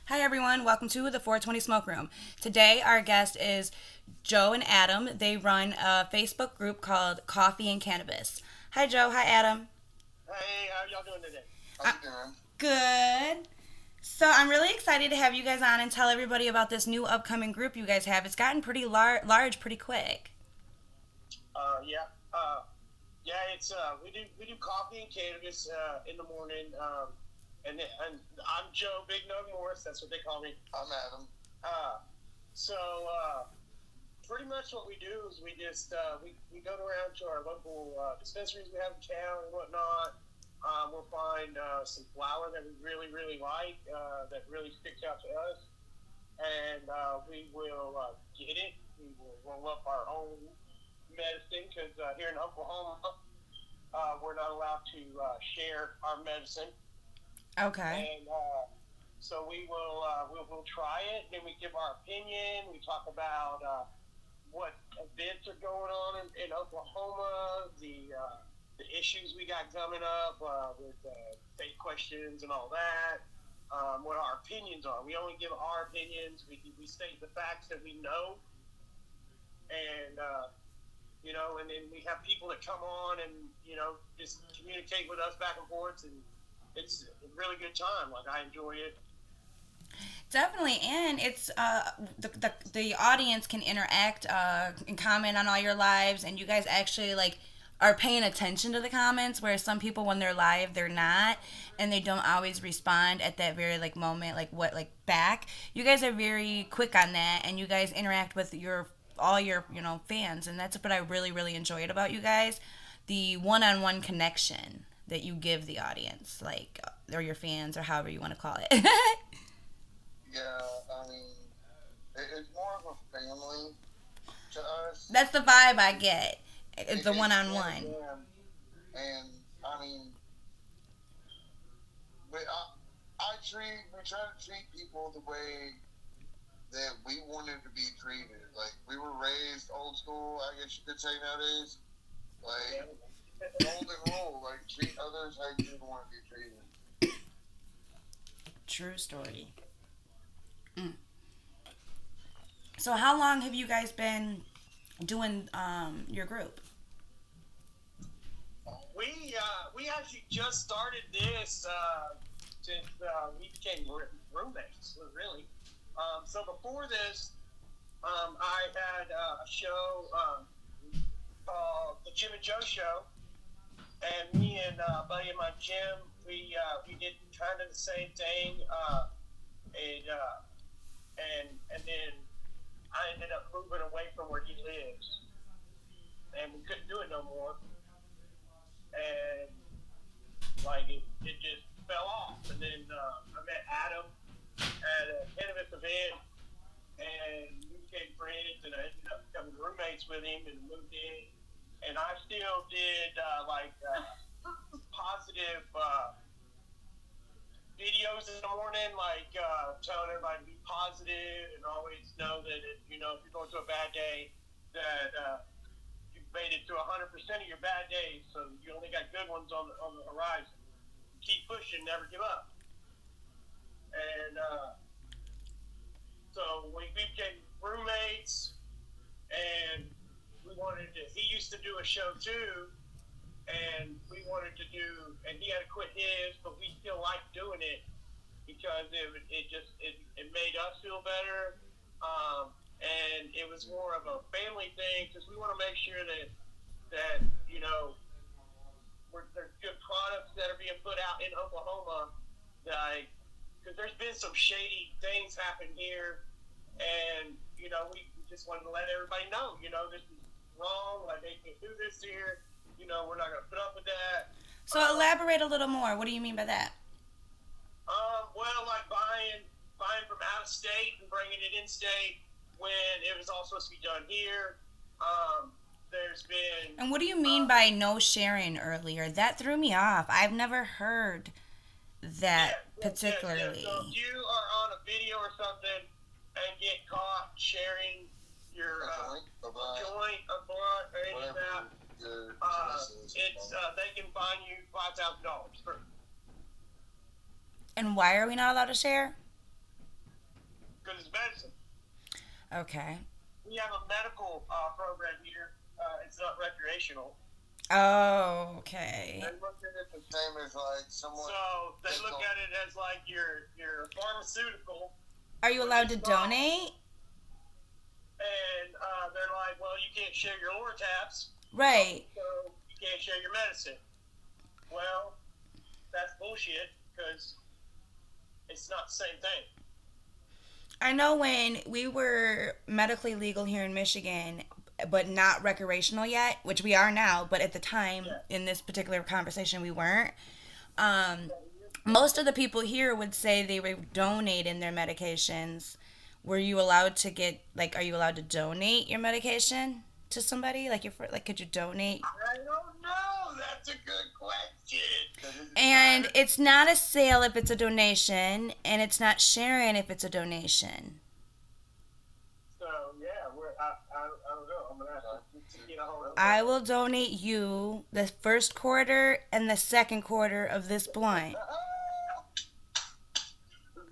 Hi everyone, welcome to the 420 Smoke Room. Today our guest is Joe and Adam. They run a Facebook group called Coffee and Cannabis. Hi Joe, hi Adam. Hey, how y'all doing today? How you doing? Good. So I'm really excited to have you guys on and tell everybody about this new upcoming group you guys have. It's gotten pretty large pretty quick. Yeah, it's we do coffee and cannabis in the morning, and I'm Joe Big Nug Morris. That's what they call me. I'm Adam. Uh, so pretty much what we do is we go around to our local dispensaries we have in town and whatnot. We'll find some flower that we really like that really sticks out to us, and we will get it. We will roll up our own medicine because here in Oklahoma, we're not allowed to share our medicine. Okay. And so we'll try it, then we give our opinion. We talk about what events are going on in Oklahoma, the issues we got coming up with state questions and all that. What our opinions are. We only give our opinions. We state the facts that we know, and and then we have people that come on and just communicate with us back and forth, and it's a really good time. Like, I enjoy it. Definitely, and it's the audience can interact and comment on all your lives, and you guys actually like are paying attention to the comments. Where some people, when they're live, they're not, and they don't always respond at that very like moment, like what like back. You guys are very quick on that, and you guys interact with your all your fans, and that's what I really enjoyed about you guys, the one-on-one connection that you give the audience, like or your fans, or however you want to call it. Yeah, I mean, it's more of a family to us. That's the vibe I get. It's the one It's on more of one. them, and I mean, but we try to treat people the way that we wanted to be treated. Like, we were raised old school, I guess you could say nowadays. Like, golden rule, like, treat others how you would want to be treated. True story. Mm. So how long have you guys been doing your group? We actually just started this since we became roommates, really. So before this, I had a show called The Jim and Joe Show, and me and a buddy of mine, Jim, we did kind of the same thing, and and then I ended up moving away from where he lives, and we couldn't do it no more, and like it just fell off. And then I met Adam at a cannabis event, and we became friends, and I ended up becoming roommates with him and moved in. And I still did positive videos in the morning, like telling everybody to be positive and always know that if you're going through a bad day, that you've made it through 100% of your bad days, so you only got good ones on the horizon. Keep pushing, never give up. And so we became roommates, and he used to do a show too, and we wanted to do, and he had to quit his, but we still liked doing it because it made us feel better, and it was more of a family thing because we want to make sure that there's good products that are being put out in Oklahoma, like, because there's been some shady things happen here, and we just wanted to let everybody know, this is wrong. Like, they can do this here. We're not going to put up with that. So elaborate a little more. What do you mean by that? Well, like buying from out of state and bringing it in state when it was all supposed to be done here. There's been. And what do you mean by no sharing earlier? That threw me off. I've never heard that particularly. So if you are on a video or something and get caught sharing your joint, a blunt, or any of that, they can fine you $5,000. And why are we not allowed to share? Okay. We have a medical program here. It's not recreational. Oh, okay. They look at it the same as like someone. So they look at it as like your pharmaceutical, Are you which allowed is to not. donate? And they're like, well, you can't share your Lortabs, Right. so you can't share your medicine. Well, that's bullshit because it's not the same thing. I know when we were medically legal here in Michigan, but not recreational yet, which we are now, but at the time Yeah. in this particular conversation we weren't. Um, Most of the people here would say they were donating their medications. Were you allowed to get like? Are you allowed to donate your medication to somebody? Like, if like, could you donate? I don't know. That's a good question. And it's not a sale if it's a donation, and it's not sharing if it's a donation. So yeah, I don't know. I'm gonna have to get a hold of. I will donate you the first quarter and the second quarter of this blunt.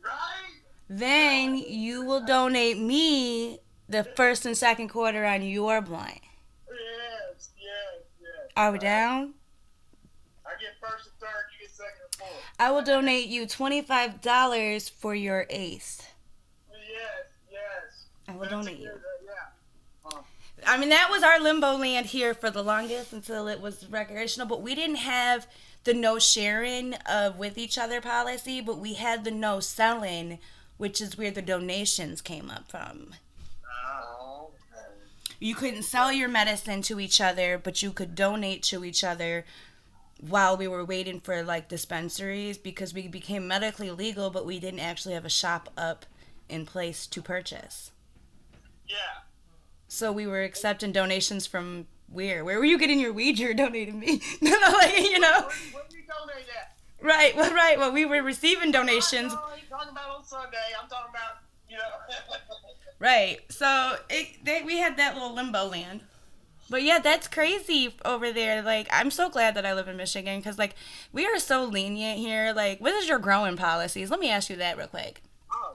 Right? Then you will donate me the first and second quarter on your blunt. Yes, yes, yes. Are we down? I get first and third. You get second and fourth. I will donate you $25 for your eighth. Yes, yes. I will That's donate a you. good, yeah. I mean, that was our limbo land here for the longest until it was recreational, but we didn't have the no sharing of with each other policy, but we had the no selling, which is where the donations came up from. Oh, okay. You couldn't sell your medicine to each other, but you could donate to each other while we were waiting for like dispensaries because we became medically legal, but we didn't actually have a shop up in place to purchase. Yeah. So we were accepting donations from where? Where were you getting your weed you're donating me? No, like, you know. Where do you donate at? Right, well, right. Well, we were receiving donations. No, you're talking about on Sunday. I'm talking about, you know. Right. So we had that little limbo land. But yeah, that's crazy over there. Like, I'm so glad that I live in Michigan because, like, we are so lenient here. Like, what is your growing policies? Let me ask you that real quick.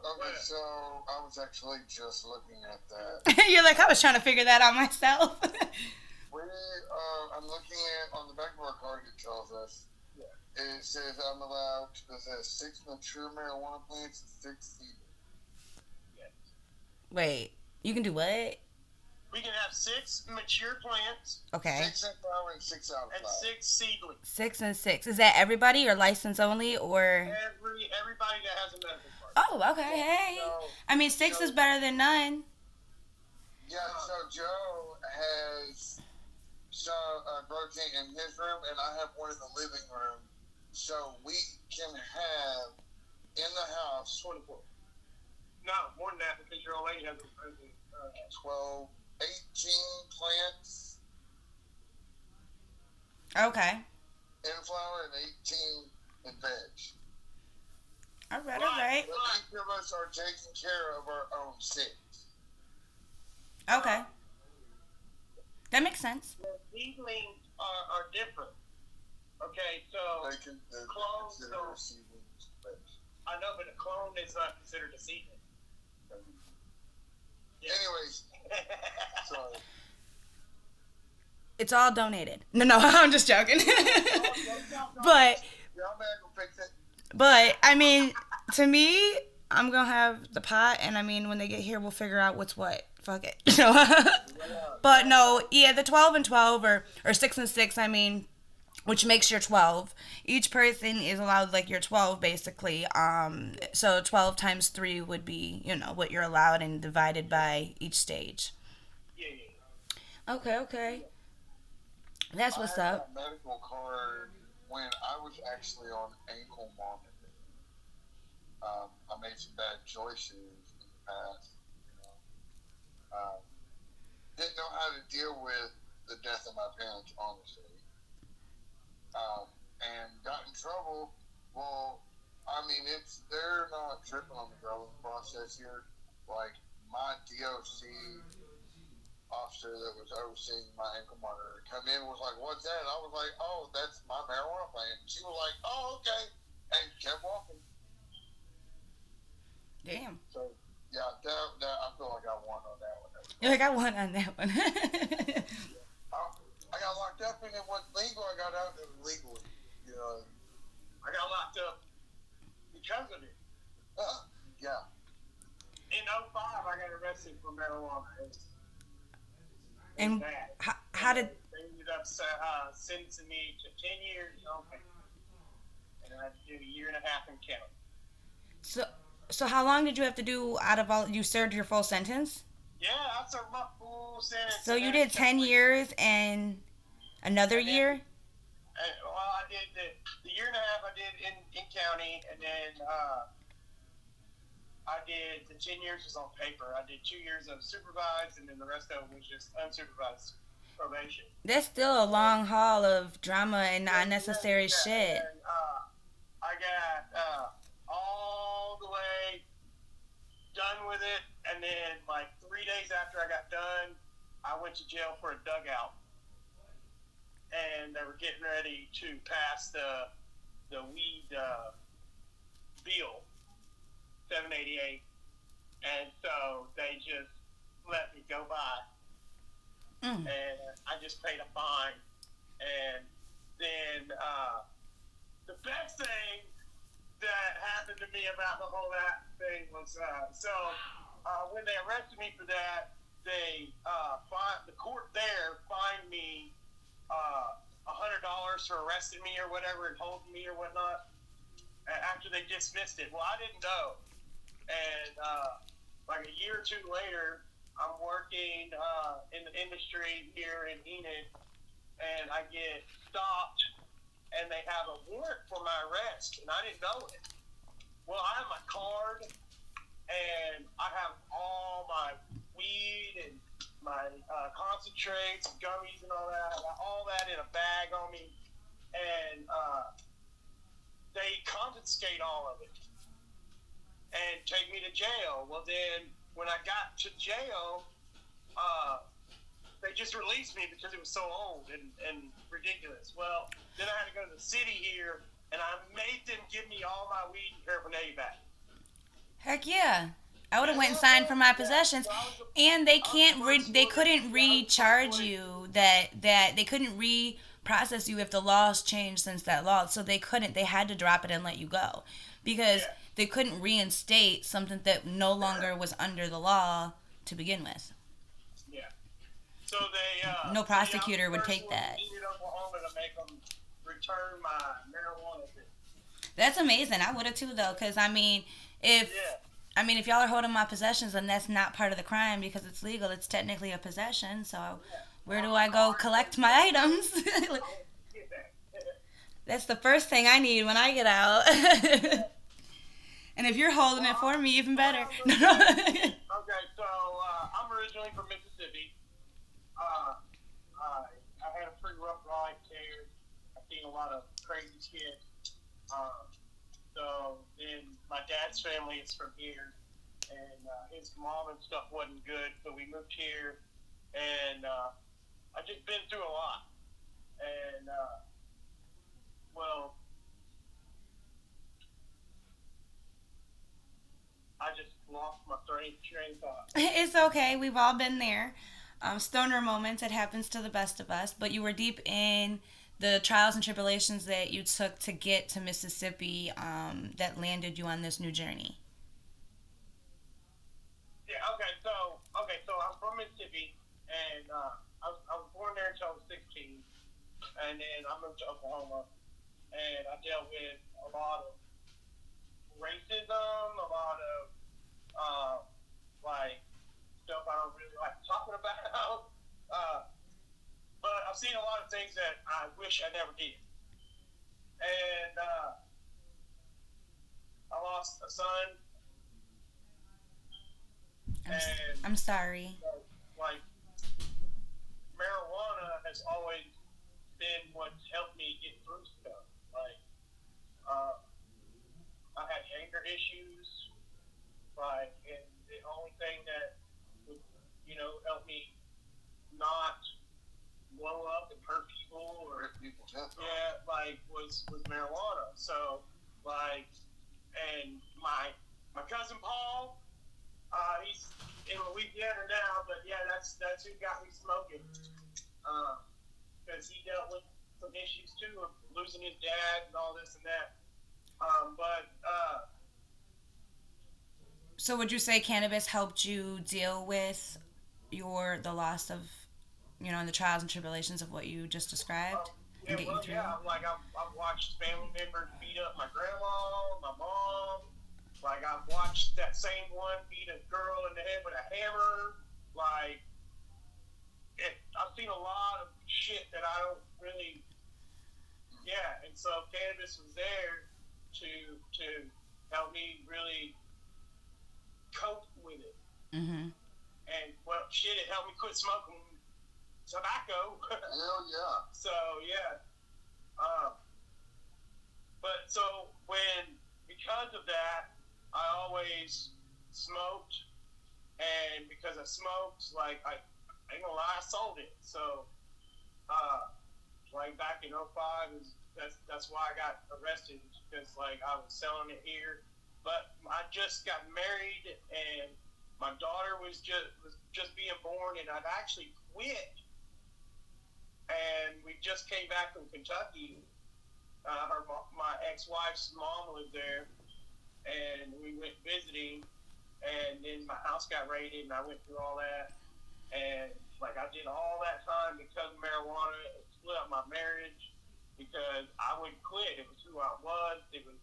Okay, so I was actually just looking at that. You're like, I was trying to figure that out myself. I'm looking at on the back of our card. It tells us. It says I'm allowed. It says 6 mature marijuana plants and 6 seed. Wait, you can do what? We can have 6 mature plants Okay. 6 in flower and 6 out of and flower. 6 seedlings. 6 and 6. Is that everybody or license only or? Everybody that has a medical card. Oh, okay. Hey. So, I mean, 6 is better than none. yeah, so Joe has some protein in his room, and I have one in the living room. So we can have in the house 24. No, more than that because your old lady has a 12, 18 plants Okay. in flower and 18 in veg. All right. But each of us are taking care of our own 6. Okay. That makes sense. The seedlings are different. Okay, so They can clones consider don't. seedlings veg. I know, but a clone is not considered a seedling. Yeah. Anyways, sorry. It's all donated. No, I'm just joking. But Y'all man will fix it. But I mean, to me, I'm gonna have the pot, and I mean, when they get here, we'll figure out what's what. Fuck it. But no, yeah, the 12 and 12 or 6 and 6. I mean, which makes your 12. Each person is allowed like your 12 basically. So 12 times 3 would be, you know, what you're allowed and divided by each stage. Yeah. Okay. That's what's I had up. a medical card when I was actually on ankle monitoring. I made some bad choices in the past. You know. Didn't know how to deal with the death of my parents, honestly. And got in trouble. Well, I mean, they're not tripping on the growing process here. Like, my DOC officer that was overseeing my ankle monitor come in and was like, "What's that?" I was like, "Oh, that's my marijuana plant." She was like, "Oh, okay," and kept walking. Damn. So Yeah, that I feel like I won on that one. You're like, I won on that one. I, I got locked up and it wasn't legal. I got out and it was legally. You know. I got locked up because of it. Yeah. In '05, I got arrested for marijuana. It was And bad. how did They ended up sentencing me to 10 years on paper. And I had to do a year and a half in county. so so how long did you have to do out of all you served your full sentence? Yeah, I served my full sentence. So you did 10 years and another And then, year? well, I did the year and a half I did in county, and then I did the 10 years was on paper. I did 2 years of supervised, and then the rest of it was just unsupervised probation. That's still a long haul of drama and unnecessary Yeah. shit. And, I got all the way done with it, and then like 3 days after I got done, I went to jail for a dugout, and they were getting ready to pass the weed bill 788, and so they just let me go by, and I just paid a fine, and then the best thing that happened to me about the whole that thing was when they arrested me for that, they the court there fined me $100 for arresting me or whatever and holding me or whatnot after they dismissed it. Well, I didn't know, and like a year or two later, I'm working in the industry here in Enid, and I get stopped, and they have a warrant for my arrest, and I didn't know it. Well, I have my card, and I have all my weed and my concentrates, gummies, and all that. I got all that in a bag on me, and they confiscate all of it and take me to jail. Well, then when I got to jail, they just released me because it was so old and ridiculous. Well, then I had to go to the city here, and I made them give me all my weed and paraphernalia back. Heck yeah. I would have went and signed for my possessions, and they they couldn't recharge you that they couldn't reprocess you if the laws changed since that law. So they couldn't. They had to drop it and let you go because they couldn't reinstate something that no longer was under the law to begin with. Yeah. So they no prosecutor would take that. In Oklahoma to make them return my marijuana. That's amazing. I would have too though, because I mean, if y'all are holding my possessions, then that's not part of the crime because it's legal. It's technically a possession. So where do I go collect my items? That's the first thing I need when I get out. And if you're holding it for me, even better. Okay, so I'm originally from Mississippi. I had a pretty rough life there. I've seen a lot of crazy shit. So then my dad's family is from here, and his mom and stuff wasn't good, so we moved here, and I've just been through a lot. And, well, I just lost my train of thought. It's okay. We've all been there. Stoner moments. It happens to the best of us. But you were deep in the trials and tribulations that you took to get to Mississippi that landed you on this new journey. Yeah, okay, so I'm from Mississippi, and I was born there until I was 16, and then I moved to Oklahoma, and I dealt with a lot of racism, a lot of like stuff I don't really like talking about. But I've seen a lot of things that I wish I never did. And I lost a son. I'm sorry. Like, marijuana has always been what's helped me get through stuff. Like, I had anger issues. Like, and the only thing that would, help me not blow up and hurt people was marijuana. So, like, and my cousin Paul, He's in Louisiana now, but yeah, that's who got me smoking. Because he dealt with some issues too of losing his dad and all this and that. But So would you say cannabis helped you deal with the loss of, and the trials and tribulations of what you just described and yeah, get you well, through? yeah, like I've watched family members beat up my grandma, my mom. Like I've watched that same one beat a girl in the head with a hammer. Like I've seen a lot of shit that I don't really. Yeah, and so cannabis was there to help me really cope with it. Mm-hmm. And well, shit, it helped me quit smoking tobacco. Hell yeah. So yeah, um, but so because of that, I always smoked, and because I smoked, like I ain't gonna lie, I sold it. So like back in '05, that's why I got arrested, because like I was selling it here. But I just got married, and my daughter was just being born, and I'd actually quit. And we just came back from Kentucky. My ex-wife's mom lived there, and we went visiting. And then my house got raided, and I went through all that. And like I did all that time because of marijuana. It split up my marriage because I wouldn't quit. It was who I was. It was,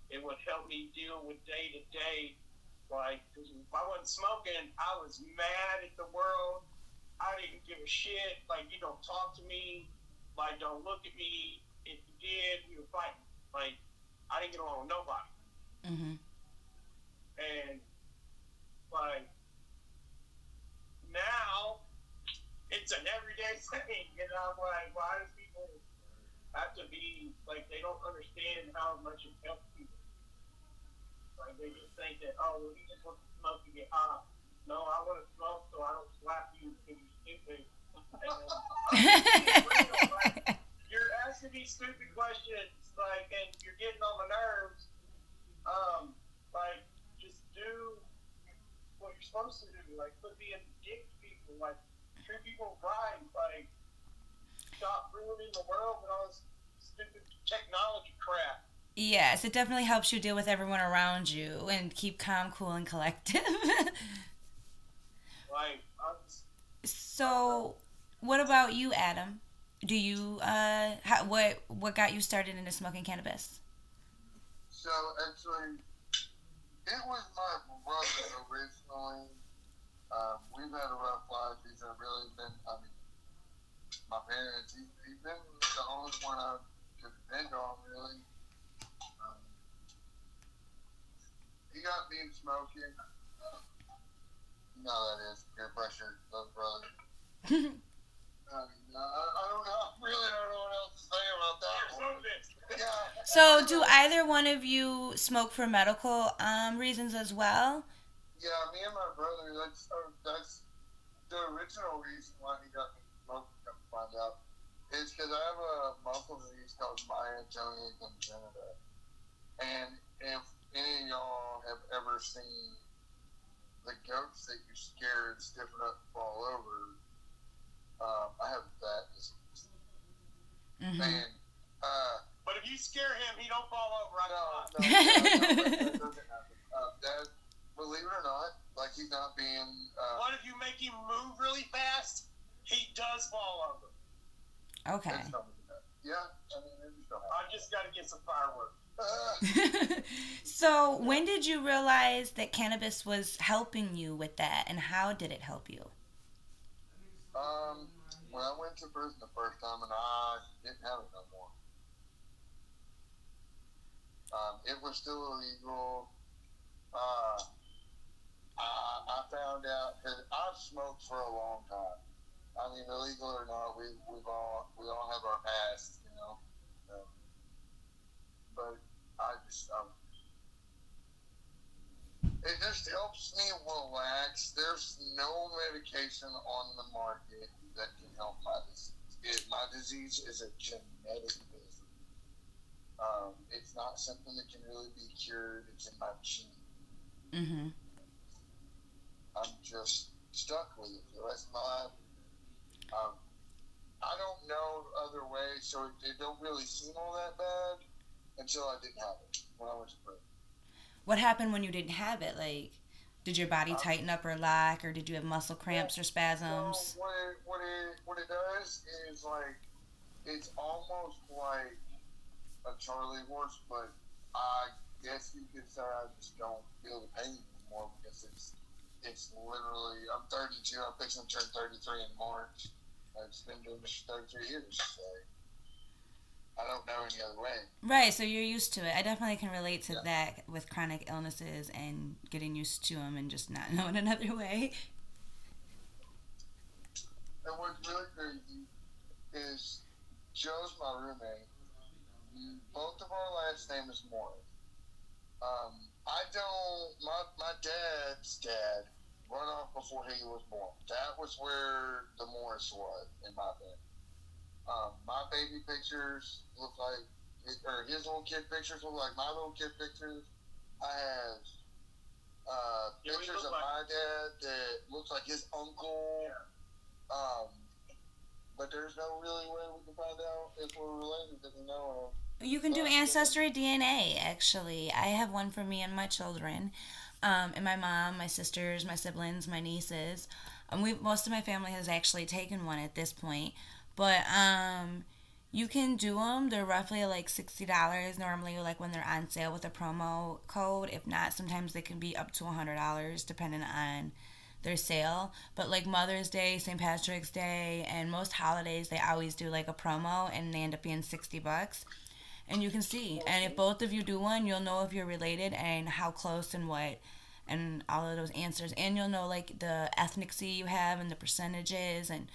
it would help me deal with day to day. Like, 'cause if I wasn't smoking, I was mad at the world. I didn't give a shit. Like, you don't talk to me. Like, don't look at me. If you did, we were fighting. Like, I didn't get along with nobody. Mm-hmm. And like now, it's an everyday thing. And I'm like, why do people have to be like, they don't understand how much it helps people? Like, they just think that, oh, well, he just wants to smoke to get high. No, I want to smoke so I don't slap you because you're stupid. And I'm just being real. Like, you're asking me stupid questions, like, and you're getting on my nerves. Like, just do what you're supposed to do. Like, quit being a dick to people. Like, treat people right. Like, stop ruining the world with all this stupid technology crap. Yes, it definitely helps you deal with everyone around you and keep calm, cool, and collective. Like, I'm just, I don't know. So, what about you, Adam? Do you what got you started into smoking cannabis? So actually, it was my brother originally. We've had a rough life. He's really been, I mean, my parents, he's been the only one I could depend on, really. Um, he got me smoking. You know how that is, peer pressure, those brothers. I don't know. I really don't know what else to say about that Here's one. some of this. So, do either one of you smoke for medical reasons as well? Yeah, me and my brother, that's the original reason why he got me smoking, come to find out, is because I have a muscle disease called myasthenia congenita. And if any of y'all have ever seen the goats that you scared stiffen up and fall over, I have that disease. Mm-hmm. And, But if you scare him, he don't fall over. I no, thought. that doesn't happen. That, believe it or not, like he's not being, What if you make him move really fast? He does fall over. Okay. it's something like that. Yeah, I mean, it just don't I happen. just got to get some fireworks. So, when did you realize that cannabis was helping you with that, and how did it help you? When I went to prison the first time and I didn't have it no more. It was still illegal. I found out because I've smoked for a long time. I mean, illegal or not, we all have our past, you know. Um, but it just helps me relax. There's no medication on the market that can help my disease. My disease is a genetic disease. It's not something that can really be cured. It's in my genes. Mm-hmm. I'm just stuck with it for the rest of my life. Um, I don't know other ways, so it don't really seem all that bad until I didn't have it when I was in prison. What happened when you didn't have it? Like, did your body Um, tighten up or lock, or did you have muscle well, cramps or well, spasms? what it does is like it's almost like a Charlie horse, but I guess you could say I just don't feel the pain anymore because it's literally I'm 32. I'm fixing to turn 33 in March. I've been doing this for 33 years, so I don't know any other way. Right, so you're used to it. I definitely can relate to Yeah. that with chronic illnesses and getting used to them and just not knowing another way. And what's really crazy is Joe's my roommate. Both of our last name is Morris. I don't. My dad's dad run off before he was born. That was where the Morris was in my family. My baby pictures look like, or his little kid pictures look like my little kid pictures. I have pictures of like, my dad that looks like his uncle. yeah. Um, but there's no really way we can find out if we're related that we know You can of. do ancestry DNA, actually. I have one for me and my children, and my mom, my sisters, my siblings, my nieces. Most of my family has actually taken one at this point, but you can do them. They're roughly like $60 normally, like when they're on sale with a promo code. If not, sometimes they can be up to $100 depending on their sale. But like Mother's Day, St. Patrick's Day, and most holidays, they always do like a promo, and they end up being $60, and you can see. And if both of you do one, you'll know if you're related and how close and what, and all of those answers. And you'll know like the ethnicity you have and the percentages, and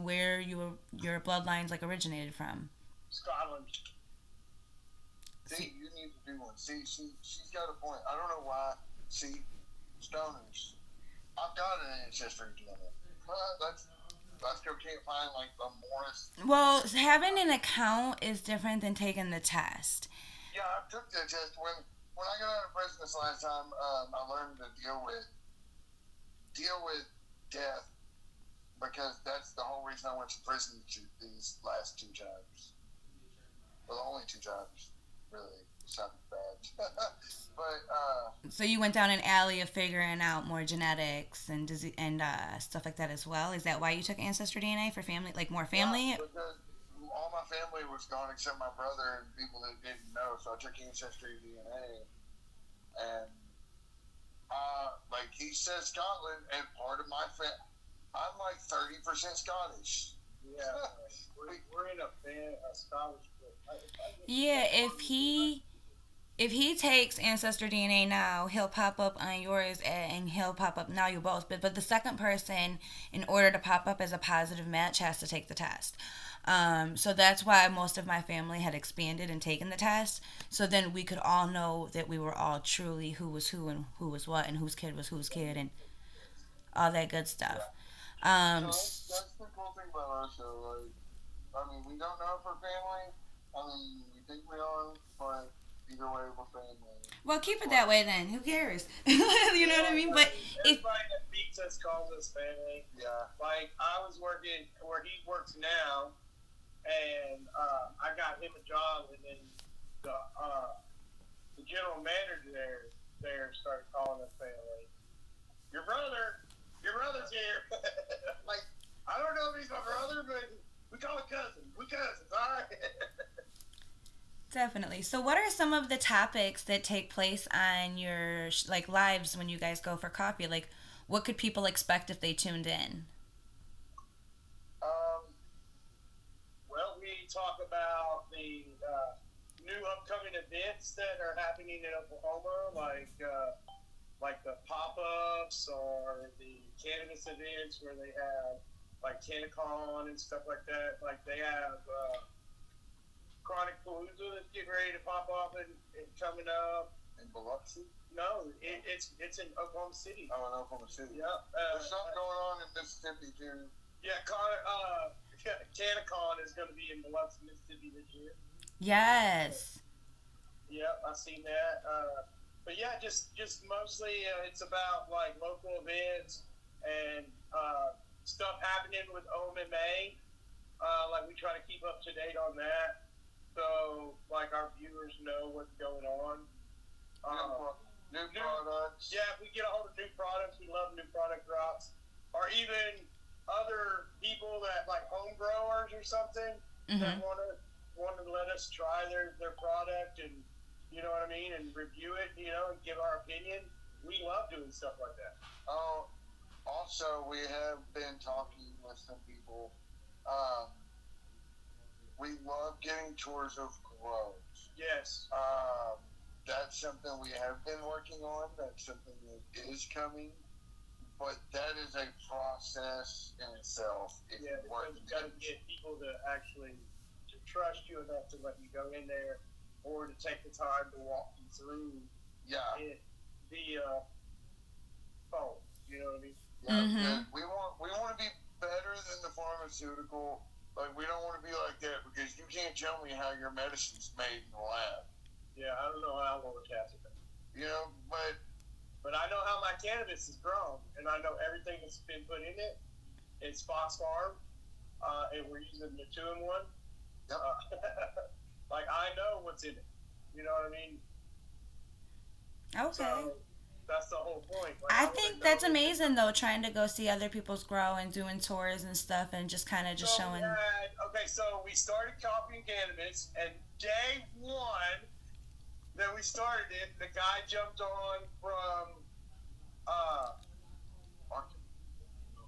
where your bloodlines like originated from. Scotland. See, you need to do one. See, she's got a point. I don't know why. See, stoners. I've got an ancestry DNA. That's I still can't find like the Morris. Well, having an account is different than taking the test. Yeah, I took the test when I got out of prison this last time. I learned to deal with death because that's the whole reason I went to prison these last two times. Well, the only two times, really. It sounded bad. but So you went down an alley of figuring out more genetics and disease and stuff like that as well. Is that why you took ancestry DNA for family, like more family? yeah, because all my family was gone except my brother and people that didn't know. So I took ancestry DNA, and like he says Scotland, and part of my I'm like 30% Scottish. Yeah, we're in a Scottish group. Yeah, if he takes ancestor DNA now, he'll pop up on yours, and he'll pop up now you both. But the second person, in order to pop up as a positive match, has to take the test. So that's why most of my family had expanded and taken the test. So then we could all know that we were all truly who was who and who was what and whose kid was whose kid and all that good stuff. So Um, that's the cool thing about our show. Like, I mean, we don't know if we're family. I mean, we think we are, but either way, we're family. well, keep it that way then. Who cares? You know what I mean? But if Everybody that meets us calls us family. Yeah. Like I was working where he works now, and I got him a job, and then the general manager there started calling us family. Your brother's here. Like I don't know if he's my brother, but we call him cousin. We cousins, all right. definitely. So, what are some of the topics that take place on your like lives when you guys go for coffee? Like, what could people expect if they tuned in? Um, Well, we talk about the new upcoming events that are happening in Oklahoma, like the pop-ups or the cannabis events where they have like CannaCon and stuff like that. Like they have Chronic Palooza that's getting ready to pop up and coming up. in Biloxi. No, it's in Oklahoma City. Oh, in Oklahoma City. Yeah. There's something going on in Mississippi too. Yeah, CannaCon is going to be in Biloxi, Mississippi this year. Yes. Yep, I've seen that. but yeah, just mostly it's about like local events and stuff happening with OMMA. Like we try to keep up to date on that, so like our viewers know what's going on. Um, New products. yeah, if we get a hold of new products, we love new product drops, or even other people that like home growers or something that Mm-hmm. want to let us try their product and you know what I mean and review it, and give our opinion. We love doing stuff like that. Oh, also, we have been talking with some people. Um, we love getting tours of grows. Yes. That's something we have been working on. That's something that is coming. But that is a process in itself. Yeah, because you got to get people to actually to trust you enough to let you go in there, or to take the time to walk you through. Yeah. The phone. You know what I mean? Yeah. Mm-hmm. We want to be better than the pharmaceutical. Like we don't want to be like that because you can't tell me how your medicine's made in the lab. Yeah, I don't know how long it's happened. But I know how my cannabis is grown, and I know everything that's been put in it. It's Fox Farm, and we're using the 2-in-1. Yep. Like I know what's in it. You know what I mean? Okay. So that's the whole point. Like, I think that's amazing though, trying to go see other people's grow and doing tours and stuff and just kind of just showing. So we started copying cannabis, and day one that we started it, the guy jumped on from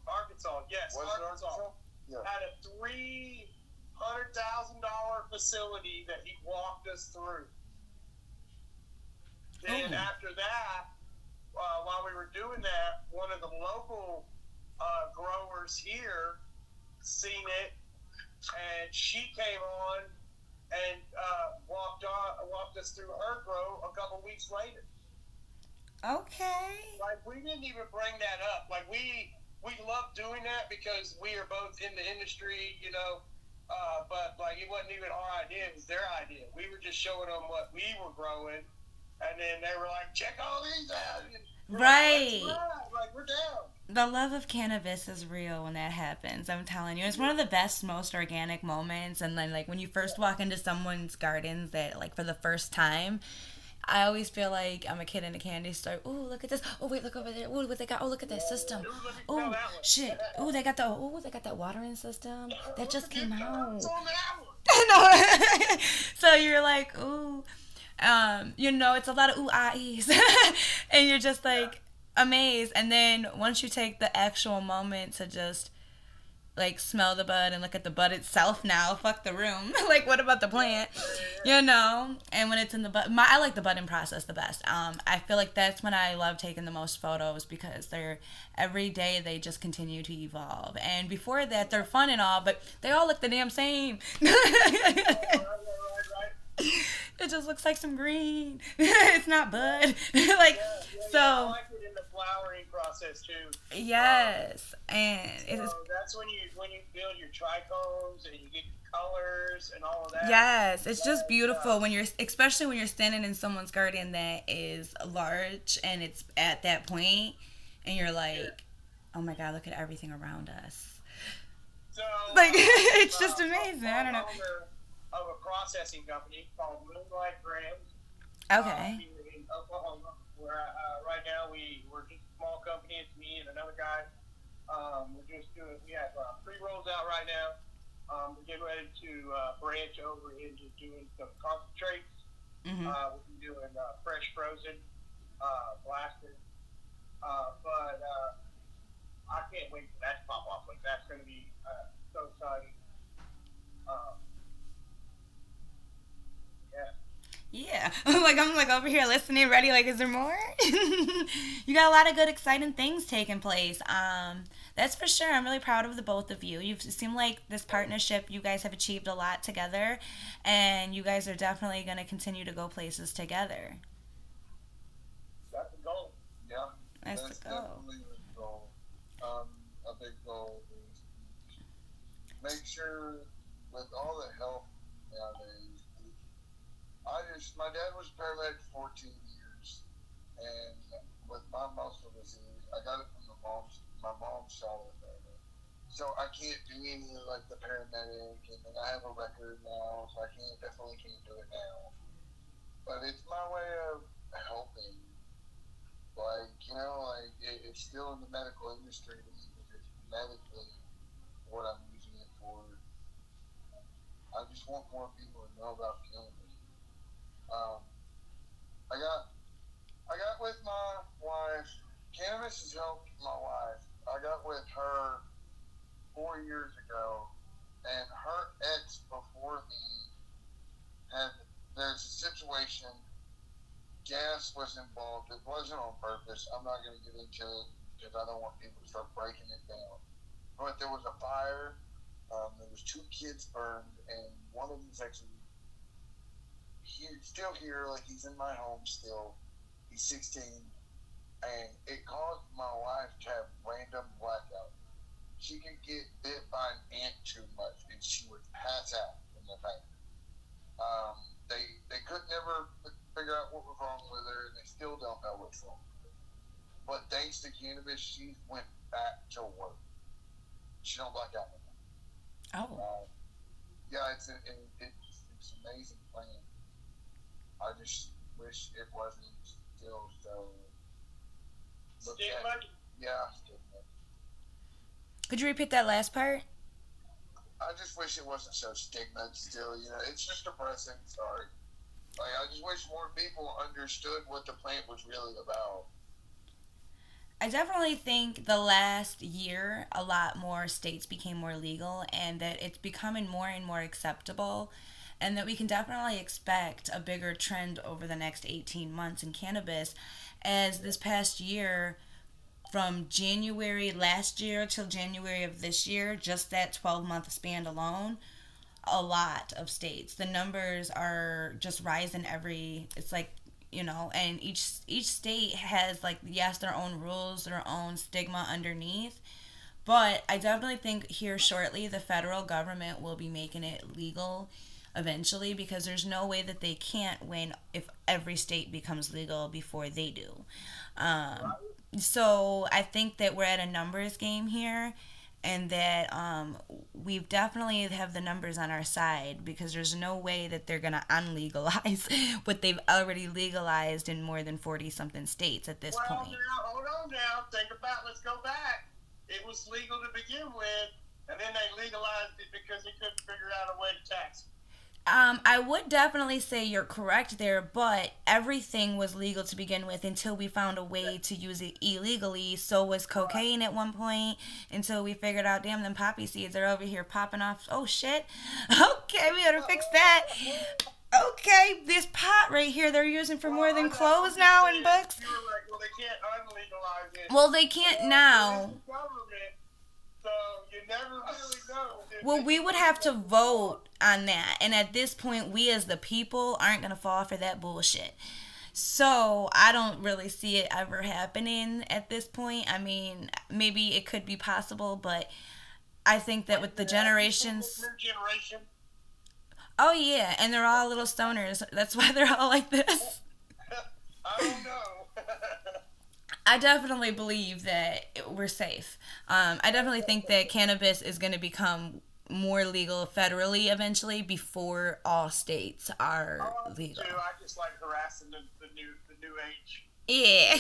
Arkansas. Yes, Arkansas. Yeah. Had a $300,000 facility that he walked us through. Then after that, while we were doing that, one of the local growers here seen it, and she came on and walked us through her grow a couple weeks later. Okay. Like we didn't even bring that up. Like we love doing that because we are both in the industry, but like it wasn't even our idea; it was their idea. We were just showing them what we were growing, and then they were like, "Check all these out." Right. Like we're down. The love of cannabis is real when that happens. I'm telling you, it's one of the best, most organic moments. And then, like when you first walk into someone's gardens, that like for the first time, I always feel like I'm a kid in a candy store. Ooh, look at this. Oh wait, look over there. Ooh, what they got? Oh, look at that system. Oh shit. Ooh, they got that watering system that just came out. I know. So you're like, ooh, it's a lot of ooh ahs, and you're just like amazed. And then once you take the actual moment to just like smell the bud and look at the bud itself now. Fuck the room. Like what about the plant? And when it's in the bud, I like the budding process the best. I feel like that's when I love taking the most photos because they're every day they just continue to evolve. And before that, they're fun and all, but they all look the damn same. It just looks like some green. It's not bud. So. I like it in the flowering process too. Yes, and that's when you build your trichomes and you get your colors and all of that. Yes, it's just beautiful especially when you're standing in someone's garden that is large and it's at that point, and you're like, oh my god, look at everything around us. So it's just amazing. I don't know. Of a processing company called Moonlight Grams. Okay. In Oklahoma, where right now we're just a small company. It's me and another guy. We have pre-rolls out right now. We're getting ready to branch over into doing some concentrates. Mm-hmm. We'll be doing fresh frozen, blasted. But I can't wait for that to pop off. Like that's going to be so exciting. Yeah. I'm like over here listening, ready. Like, is there more? You got a lot of good, exciting things taking place. That's for sure. I'm really proud of the both of you. You seem like this partnership, you guys have achieved a lot together, and you guys are definitely going to continue to go places together. That's the goal. Yeah. That's the goal. Definitely the goal. A big goal is make sure with all the help nowadays. My dad was a paramedic for 14 years. And with my muscle disease, I got it from my mom's side of the family. So I can't do any of like the paramedic, and then I have a record now, so I definitely can't do it now. But it's my way of helping. Like it's still in the medical industry to me because medically, what I'm using it for, I just want more people to know about cannabis. Um, I got I got with my wife. Cannabis has helped my wife. I got with her 4 years ago, and her ex before me had. There's a situation. Gas was involved. It wasn't on purpose. I'm not going to get into it because I don't want people to start breaking it down. But there was a fire. There was two kids burned, and one of them's actually he's still here. Like he's in my home still. He's 16, and it caused my wife to have random blackout. She could get bit by an ant too much, and she would pass out from the pain. Um, they could never figure out what was wrong with her, and they still don't know what's wrong with her. But thanks to cannabis, she went back to work. She don't black out anymore. Oh. Yeah, it's an amazing plan. I just wish it wasn't still so. Stigma. Yeah, stigma. Could you repeat that last part? I just wish it wasn't so stigma still. It's just depressing. Sorry. Like I just wish more people understood what the plant was really about. I definitely think the last year a lot more states became more legal and that it's becoming more and more acceptable and that we can definitely expect a bigger trend over the next 18 months in cannabis as this past year from January last year till January of this year, just that 12-month span alone, a lot of states. The numbers are just rising every. It's like and each state has like yes their own rules, their own stigma underneath. But I definitely think here shortly the federal government will be making it legal eventually because there's no way that they can't win if every state becomes legal before they do. Um, so I think that we're at a numbers game here and that we definitely have the numbers on our side because there's no way that they're going to unlegalize what they've already legalized in more than 40 something states at this Well, point. now, hold on now. Think about Let's go back. It was legal to begin with, and then they legalized it because they couldn't figure out a way to tax it. I would definitely say you're correct there, but everything was legal to begin with until we found a way to use it illegally. So was cocaine at one point until we figured out, damn, them poppy seeds are over here popping off. Oh shit. Okay, we gotta fix that. Okay, this pot right here they're using for more than clothes now in books. You were like, well, they can't unlegalize it. Well, they can't now. Government, so you never really know. Well, we would have to vote on that. And at this point, we as the people aren't going to fall for that bullshit. So I don't really see it ever happening at this point. I mean, maybe it could be possible, but I think that with the generations. New generation. Oh, yeah. And they're all little stoners. That's why they're all like this. I don't know. I definitely believe that we're safe. I definitely think that cannabis is going to become more legal federally eventually before all states are legal. I just like harassing the new age. Yeah.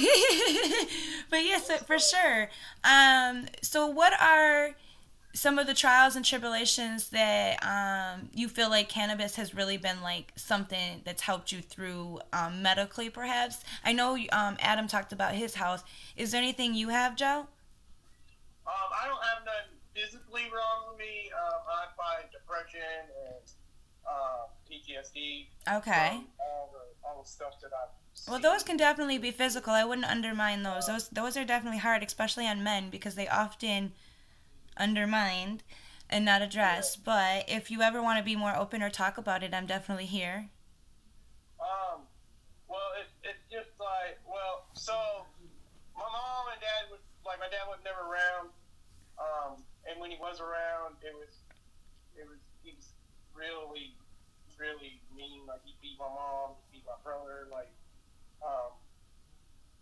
But yes, for sure. So what are some of the trials and tribulations that you feel like cannabis has really been like something that's helped you through medically perhaps? I know Adam talked about his health. Is there anything you have, Joe? I don't have nothing physically wrong with me. I find depression and PTSD. Okay. All the stuff that I've seen. Well, those can definitely be physical. I wouldn't undermine those. Those are definitely hard, especially on men, because they often undermined and not addressed. Yeah. But if you ever want to be more open or talk about it, I'm definitely here. Well, it's just like, so my mom and dad was like, my dad was never around, and when he was around, he was really, really mean. Like he beat my mom, he beat my brother, like,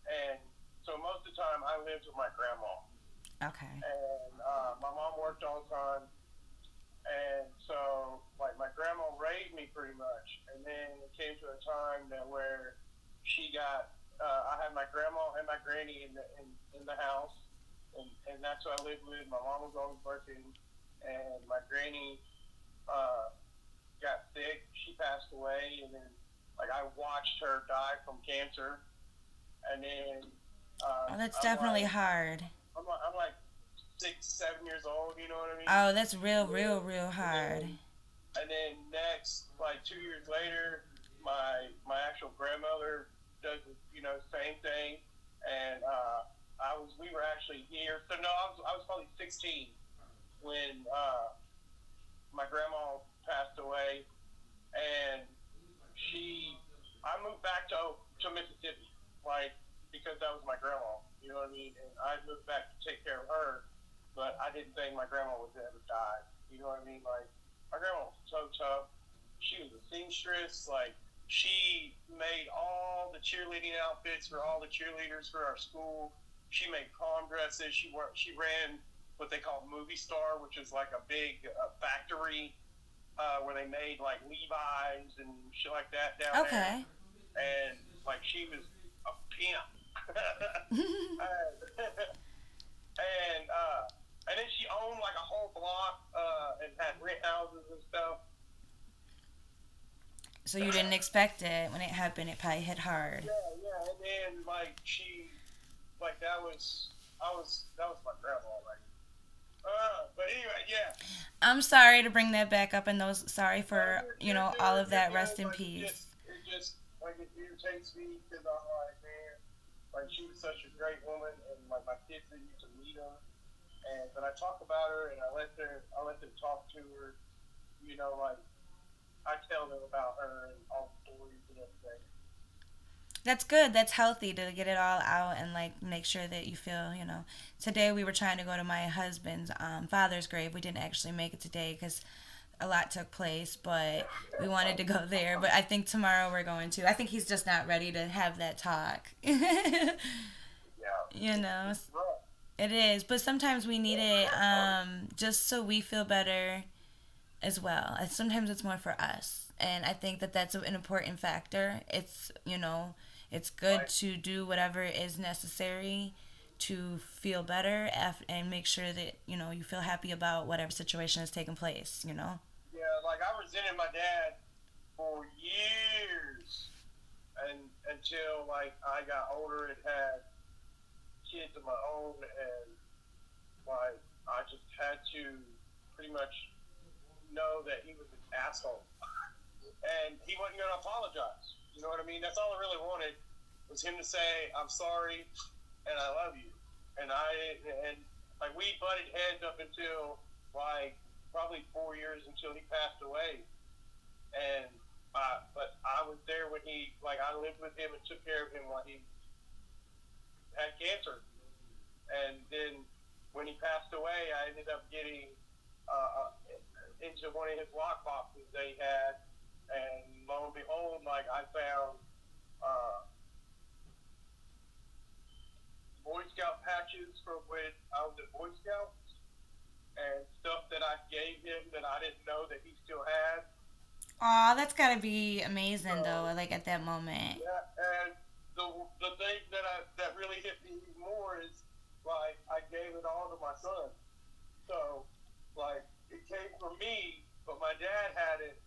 and so most of the time I lived with my grandma, Okay. and my mom worked all the time, and so like my grandma raised me pretty much, and then it came to a time that where she got I had my grandma and my granny in the house, and that's who I lived with. My mom was always working, and my granny uh, got sick. She passed away, and then like I watched her die from cancer, and then Oh, that's I'm definitely like hard. I'm like 6, 7 years old. You know what I mean? Oh, that's real, real, real And then hard. next, like 2 years later, my actual grandmother does same thing, and we were actually here. So no, I was probably 16 when my grandma passed away, and she I moved back to Mississippi, like because that was my grandma. You know what I mean? And I moved back to take care of her, but I didn't think my grandma would ever die. You know what I mean? Like my grandma was so tough. She was a seamstress. Like she made all the cheerleading outfits for all the cheerleaders for our school. She made prom dresses. She ran what they call Movie Star, which is like a big factory where they made like Levi's and shit like that down there. Okay. And like she was a pimp. and and then she owned like a whole block and had rent houses and stuff. So you didn't expect it. When it happened, it probably hit hard. Yeah, yeah. And then like she like that was my grandma. Like but anyway, yeah. I'm sorry to bring that back up, and those sorry for You're all good. of You're that. good. Rest in Like peace. it just like it irritates me because I'm like, man, like she was such a great woman, and like my kids they used to meet her, and but I talk about her and I let them talk to her, like I tell them about her and all the stories and everything. That's good. That's healthy to get it all out and like make sure that you feel, Today we were trying to go to my husband's father's grave. We didn't actually make it today because a lot took place, but we wanted to go there. But I think tomorrow we're going to. I think he's just not ready to have that talk. Yeah, you know, it's rough. it is. But sometimes we need it just so we feel better as well. Sometimes it's more for us. And I think that that's an important factor. It's good Right. to do whatever is necessary to feel better and make sure that, you feel happy about whatever situation has taken place. Yeah, like I resented my dad for years, and until like I got older and had kids of my own, and like I just had to pretty much know that he was an asshole, and he wasn't going to apologize. You know what I mean? That's all I really wanted was him to say, "I'm sorry, and I love you." And like we butted heads up until like probably 4 years until he passed away, and but I was there when he like I lived with him and took care of him while he had cancer, and then when he passed away, I ended up getting into one of his lock boxes they had, and lo and behold, like I found uh, Boy Scout patches from when I was at Boy Scouts, and stuff that I gave him that I didn't know that he still had. Aw, that's gotta be amazing though, So like at that moment. yeah, and the thing that really hit me even more is like I gave it all to my son. So like it came from me, but my dad had it,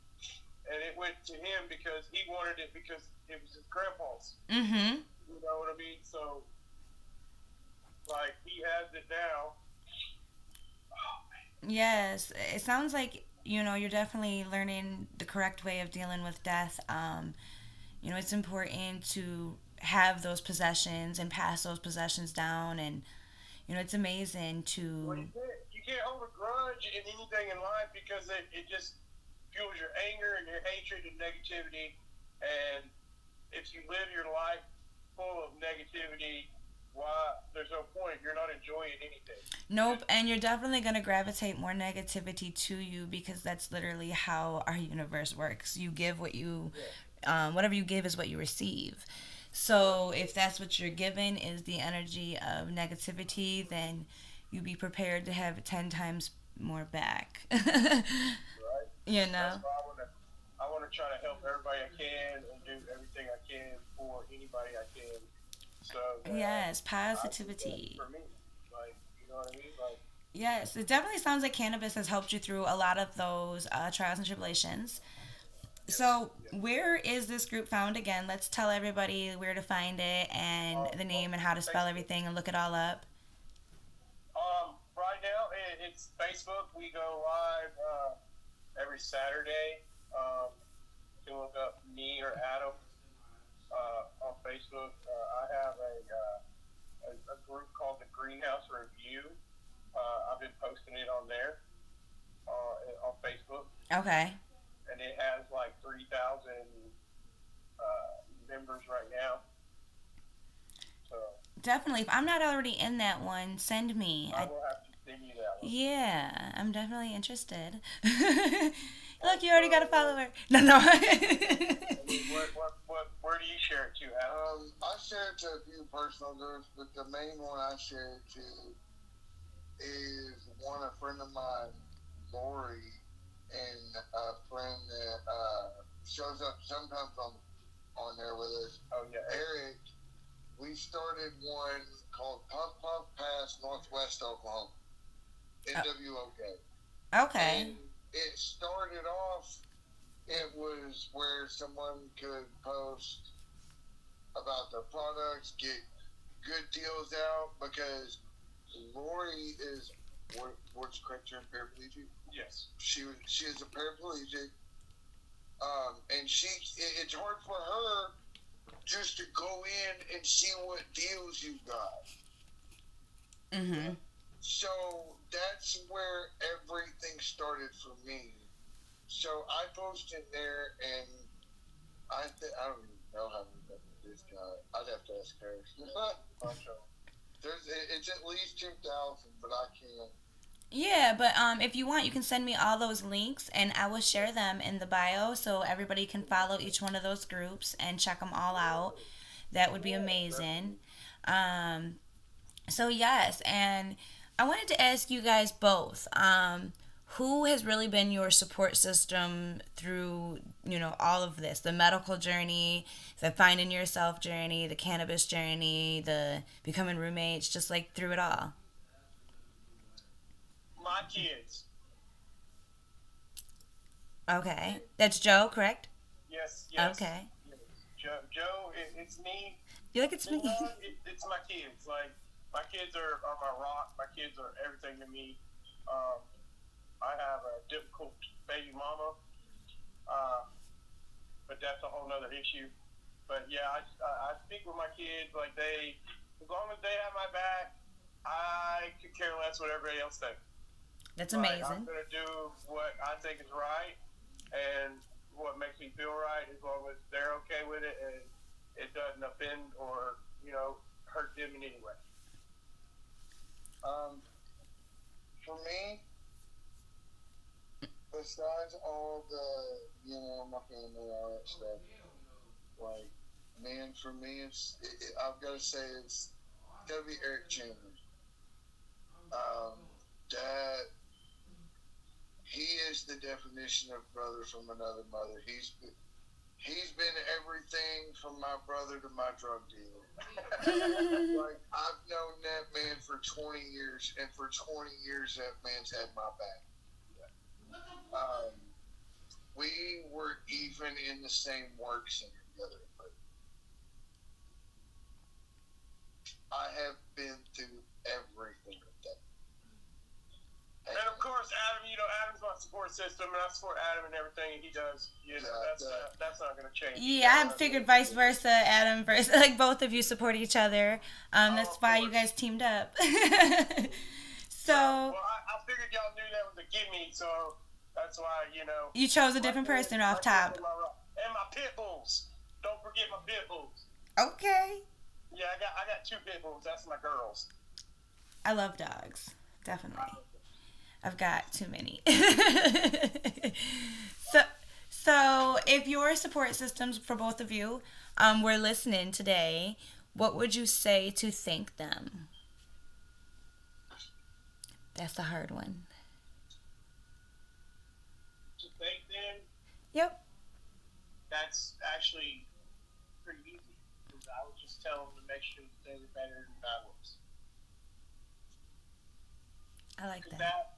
and it went to him because he wanted it because it was his grandpa's. Mm-hmm. You know what I mean? So like he has it now. Oh Yes, it sounds like you're definitely learning the correct way of dealing with death. It's important to have those possessions and pass those possessions down, and it's amazing well, to. you can't hold a grudge in anything in life because it just fuels your anger and your hatred and negativity. And if you live your life full of negativity, why there's no point. You're not enjoying anything. Nope, and you're definitely going to gravitate more negativity to you because that's literally how our universe works. You give what you, Yeah. whatever you give is what you receive. So if that's what you're given is the energy of negativity, then you be prepared to have 10 times more back. right? You That's know? why I want to try to help everybody I can and do everything I can for anybody I can, so that Yes, I do that positivity. for me. Like, you know what I mean? Like, Yes, it definitely sounds like cannabis has helped you through a lot of those trials and tribulations. yes, So, yes. where is this group found again? Let's tell everybody where to find it and the On name and how to spell Facebook. everything and look it all up. Right now it's Facebook. We go live every Saturday. You can look up me or Adam on Facebook. I have a group called the Greenhouse Review. I've been posting it on there on Facebook, Okay. and it has like 3,000 members right now. So Definitely. If I'm not already in that one, send me. I will have to send you that one. Yeah, I'm definitely interested. Look, you already got a Also, follower. No, no. where do you share it to, Adam? I share it to a few personal groups, but the main one I share it to is one a friend of mine, Lori, and a friend that shows up sometimes on there with us, Oh yeah, Eric. We started one called Puff Puff Pass Northwest Oklahoma, NWOK. Okay. And it started off, it was where someone could post about their products, get good deals out, because Lori is, what's correct term, paraplegic? yes. She is a paraplegic, and it's hard for her just to go in and see what deals you got. Mm-hmm. So that's where everything started for me. So I posted there, and I don't even know how we met this guy. I'd have to ask her. It's at least 2,000, but I can't. Yeah, but if you want, you can send me all those links, and I will share them in the bio so everybody can follow each one of those groups and check them all out. That would be amazing. Um, so yes, and I wanted to ask you guys both. Who has really been your support system through, all of this? The medical journey, the finding yourself journey, the cannabis journey, the becoming roommates, just like through it all. My kids. Okay. That's Joe, correct? Yes, yes. Okay. Joe, it's me. You like it's You me. know, it's my kids. Like, my kids are my rock. My kids are everything to me. Um, I have a difficult baby mama, but that's a whole nother issue. But yeah, I speak with my kids like as long as they have my back, I could care less what everybody else thinks. That's Like, I'm amazing. gonna do what I think is right and what makes me feel right, as long as they're okay with it and it doesn't offend or hurt them in any way. Um, for me, besides all my family, all that stuff, like, man, for me, I've got to say, it's got to be Eric Chandler. That he is the definition of brother from another mother. He's been everything from my brother to my drug dealer. Like, I've known that man for 20 years, and for 20 years that man's had my back. Um, we were even in the same work center together, but I have been through everything with that. And of course, Adam, Adam's my support system, and I support Adam in everything he does. That's not going to change. Yeah, I figured vice versa, Adam versus like both of you support each other. That's Of why you course. guys teamed up. So Well, I figured y'all knew that was a gimme, so that's why, you chose a my different kids- person my off kids top. are my rock. And my pit bulls. Don't forget my pit bulls. Okay. Yeah, I got two pit bulls. That's my girls. I love dogs. Definitely. I've got too many. so if if your support systems for both of you were listening today, what would you say to thank them? That's the hard one. To thank them, Yep. that's actually pretty easy because I would just tell them to make sure that they were better than I was. I like 'Cause that.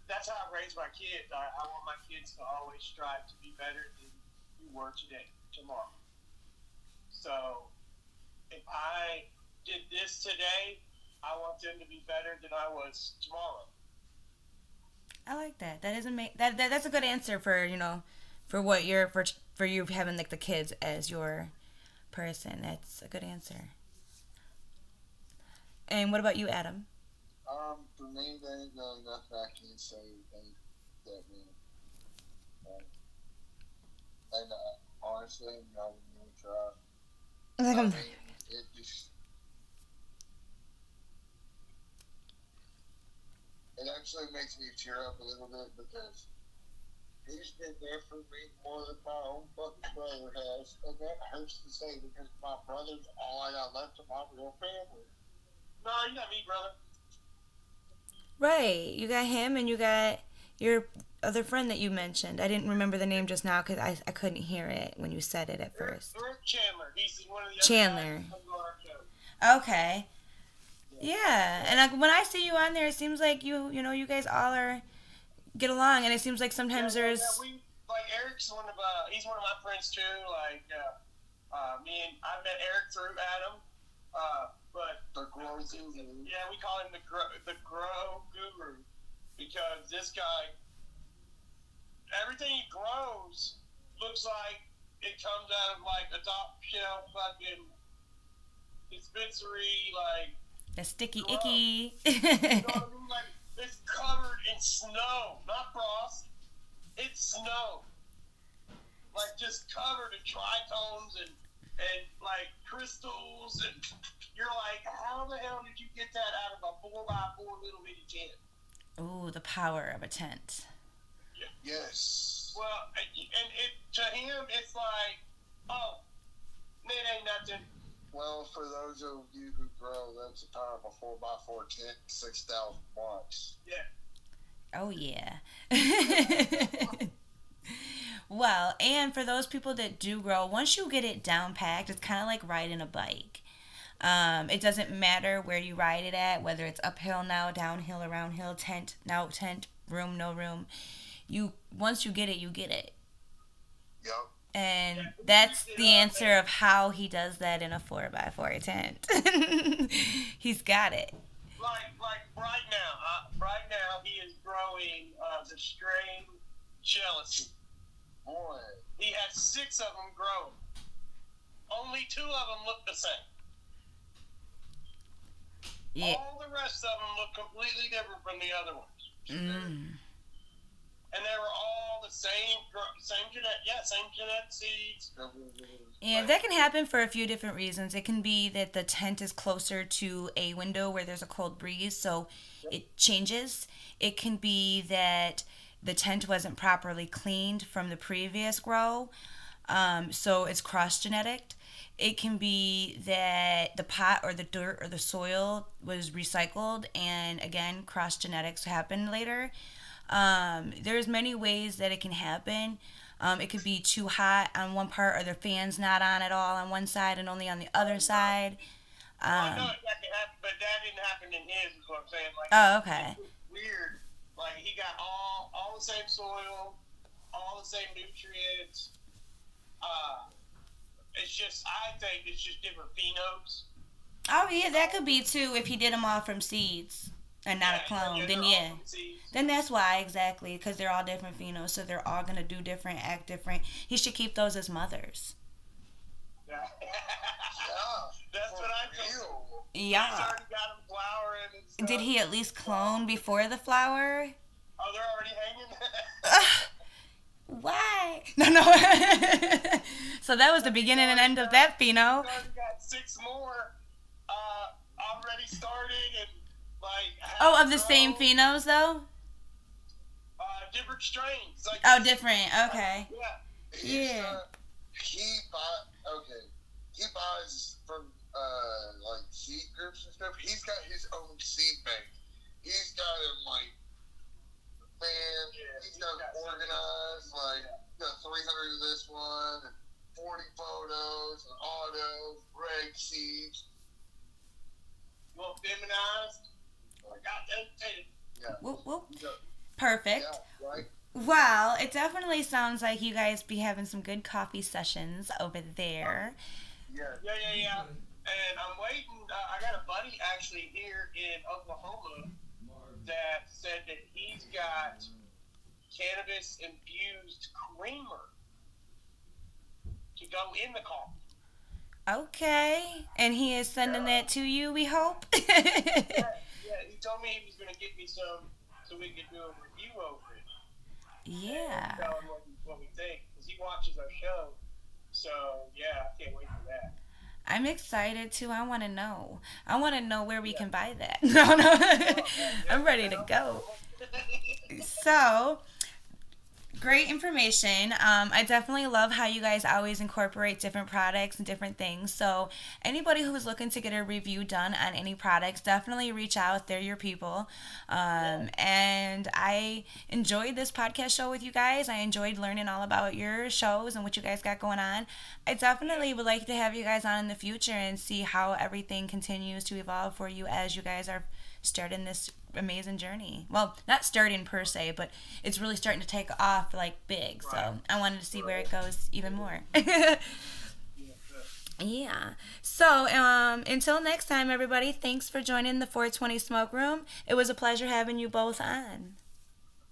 that's how I raise my kids. I want my kids to always strive to be better than you were today, tomorrow. So if I did this today, I want them to be better than I was tomorrow. I like that. That doesn't make that's a good answer for for what you're for you having like the kids as your person. That's a good answer. And what about you, Adam? For me, there ain't really nothing I can say that mean. Um, and honestly, I'm not even gonna try. Like I I'm mean, it just it actually makes me tear up a little bit because he's been there for me more than my own fucking brother has, and that hurts to say because my brother's all I got left of my real family. No, you got me, brother. right. You got him, and you got your other friend that you mentioned. I didn't remember the name just now because I couldn't hear it when you said it at first. Eric Chandler. He's one of the other Chandler. guys that comes on our show. Okay. Yeah, and when I see you on there, it seems like you guys all are get along, and it seems like sometimes there's We like Eric's he's one of my friends too. Like I met Eric through Adam, but The grow guru. yeah, we call him the grow guru because this guy, everything he grows looks like it comes out of like a top shelf fucking dispensary like. the sticky Grow. icky. You know what I mean? Like it's covered in snow, not frost. It's snow. Like just covered in tritones and like crystals and you're like, how the hell did you get that out of a 4x4 little bitty tent? Ooh, the power of a tent. Yes. Well, and it to him it's like, oh, it ain't nothing. Well, for those of you who grow, that's the power of a 4x4 tent, 6,000 watts. Yeah. Oh yeah. Well, and for those people that do grow, once you get it down packed, it's kind of like riding a bike. It doesn't matter where you ride it at, whether it's uphill now, downhill, around hill, tent, no tent, room, no room. Once you get it, you get it. Yep. And that's the answer of how he does that in a 4x4 tent. He's got it. Like right now he is growing the strain jealousy. Boy. He has 6 of them growing. Only 2 of them look the same. Yeah. All the rest of them look completely different from the other ones. Mm. And they were all the same genetic seeds. And that can happen for a few different reasons. It can be that the tent is closer to a window where there's a cold breeze, so it changes. It can be that the tent wasn't properly cleaned from the previous grow, so it's cross-genetic. It can be that the pot or the dirt or the soil was recycled, and again, cross-genetics happened later. There's many ways that it can happen. It could be too hot on one part, or the fan's not on at all on one side and only on the other side. I know that can happen, but that didn't happen in his, is what I'm saying. Like, Oh, okay. it's weird. Like, he got all the same soil, all the same nutrients. It's just, I think it's just different phenotypes. Oh, yeah, that could be too if he did them all from seeds and not a clone. Then, yeah. Then that's why, exactly, because they're all different phenotypes, so they're all going to do different, act different. He should keep those as mothers. Yeah. That's what I feel. Yeah. He's already got them flowering and stuff. Did he at least clone before the flower? Oh, they're already hanging? Why? No. So that was the beginning and end of that pheno. He's already got 6 more already started and like. Oh, of the same phenos though? Different strains. Like Oh, different. Okay. Yeah. He's Yeah. okay. He buys from like seed groups and stuff. He's got his own seed bank. He's got him like man. He's got him organized. Like got 300 of this one, and 40 photos, and autos, reg seeds. A little feminized. I got that. Yeah. Whoop, whoop. Perfect. Yeah. Right. Well, it definitely sounds like you guys be having some good coffee sessions over there. Yeah. And I'm waiting. I got a buddy actually here in Oklahoma that said that he's got cannabis infused creamer to go in the coffee. Okay. And he is sending that to you, we hope? Yeah. He told me he was going to get me some so we could do a review over it. Yeah. And tell him what we think because he watches our show. So yeah, I can't wait for that. I'm excited too. I want to know. I want to know where we can buy that. No. I'm ready to go. So, great information. I definitely love how you guys always incorporate different products and different things. So, anybody who's looking to get a review done on any products, definitely reach out. They're your people. And I enjoyed this podcast show with you guys. I enjoyed learning all about your shows and what you guys got going on. I definitely would like to have you guys on in the future and see how everything continues to evolve for you as you guys are starting this amazing journey. Well, not starting per se, but it's really starting to take off like big. So I wanted to see where it goes even more. Yeah. So until next time, everybody, thanks for joining the 420 Smoke Room. It was a pleasure having you both on.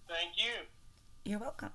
Thank you. You're welcome.